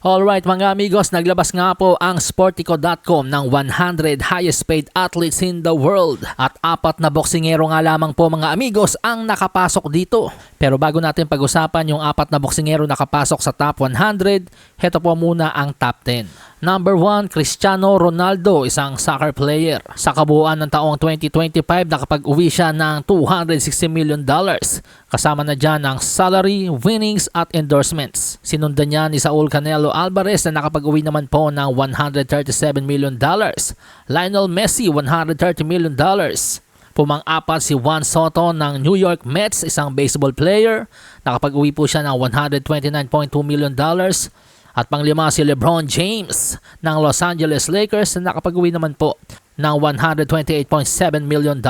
Alright mga amigos, naglabas nga po ang Sportico.com ng 100 highest paid athletes in the world. At 4 na boksingero nga lamang po mga amigos ang nakapasok dito. Pero bago natin pag-usapan yung 4 na boksingero nakapasok sa top 100, heto po muna ang top 10. Number 1, Cristiano Ronaldo, isang soccer player. Sa kabuuan ng taong 2025, nakapag-uwi siya ng $260 million. Kasama na dyan ang salary, winnings at endorsements. Sinundan niya ni Saul Canelo Alvarez na nakapag-uwi naman po ng $137 million. Lionel Messi, $130 million. Pumang-apat si Juan Soto ng New York Mets, isang baseball player. Nakapag-uwi po siya ng $129.2 million. At panglima si LeBron James ng Los Angeles Lakers na nakapag-uwi naman po ng $128.7 million.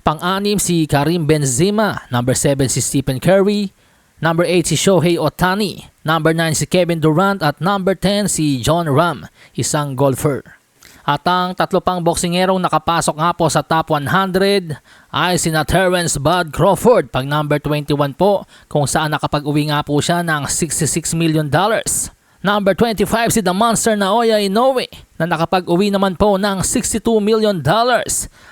Pang-anim si Karim Benzema, number 7 si Stephen Curry, number 8 si Shohei Ohtani, number 9 si Kevin Durant at number 10 si Jon Rahm, isang golfer. At ang 3 pang boksingerong nakapasok nga po sa top 100 ay sina Terence Bud Crawford, pag number 21 po, kung saan nakapag-uwi nga po siya ng $66 million. Number 25 si The Monster Naoya Inoue na nakapag-uwi naman po ng $62 million.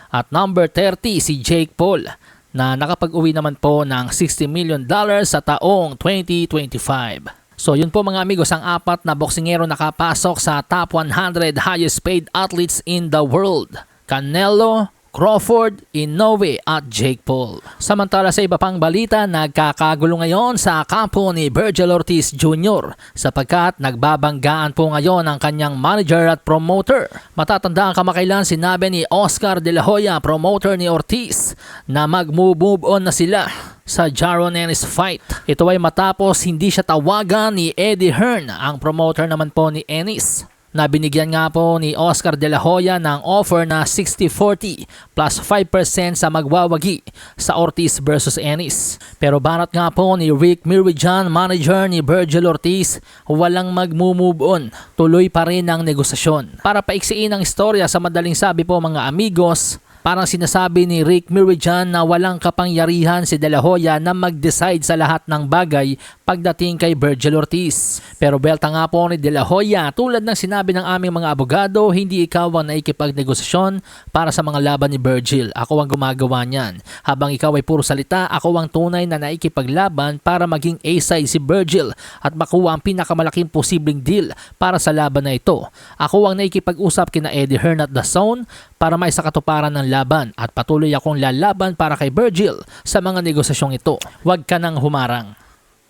At number 30 si Jake Paul na nakapag-uwi naman po ng $60 million sa taong 2025. So yun po mga amigos ang 4 na boksingero nakapasok sa top 100 highest paid athletes in the world. Canelo, Crawford, Inoue at Jake Paul. Samantala sa iba pang balita, nagkakagulo ngayon sa kampo ni Vergil Ortiz Jr. sapagkat nagbabanggaan po ngayon ang kanyang manager at promoter. Matatandaan kamakailan sinabi ni Oscar De La Hoya, promoter ni Ortiz, na mag-move on na sila sa Jaron Ennis fight. Ito ay matapos hindi siya tawagan ni Eddie Hearn, ang promoter naman po ni Ennis, na binigyan nga po ni Oscar De La Hoya ng offer na 60-40 plus 5% sa magwawagi sa Ortiz versus Ennis. Pero banat nga po ni Rick Mirijan, manager ni Vergil Ortiz, walang mag-move on. Tuloy pa rin ang negosasyon. Para paiksiin ang istorya sa madaling sabi po mga amigos, parang sinasabi ni Rick Mirijan na walang kapangyarihan si De La Hoya na mag-decide sa lahat ng bagay pagdating kay Vergil Ortiz. Pero belta nga po ni De La Hoya, tulad ng sinabi ng aming mga abogado, hindi ikaw ang naikipagnegosasyon para sa mga laban ni Vergil. Ako ang gumagawa niyan. Habang ikaw ay puro salita, ako ang tunay na naikipaglaban para maging A-side si Vergil at makuha ang pinakamalaking posibleng deal para sa laban na ito. Ako ang naikipag-usap kina Eddie Hearn at The Zone para may sakatuparan ng laban at patuloy akong lalaban para kay Vergil sa mga negosasyong ito. Huwag ka nang humarang.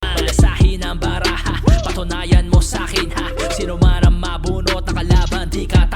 Alasahin ang baraha, patunayan mo sa akin ha. Sino man ang mabunot na kalaban, di ka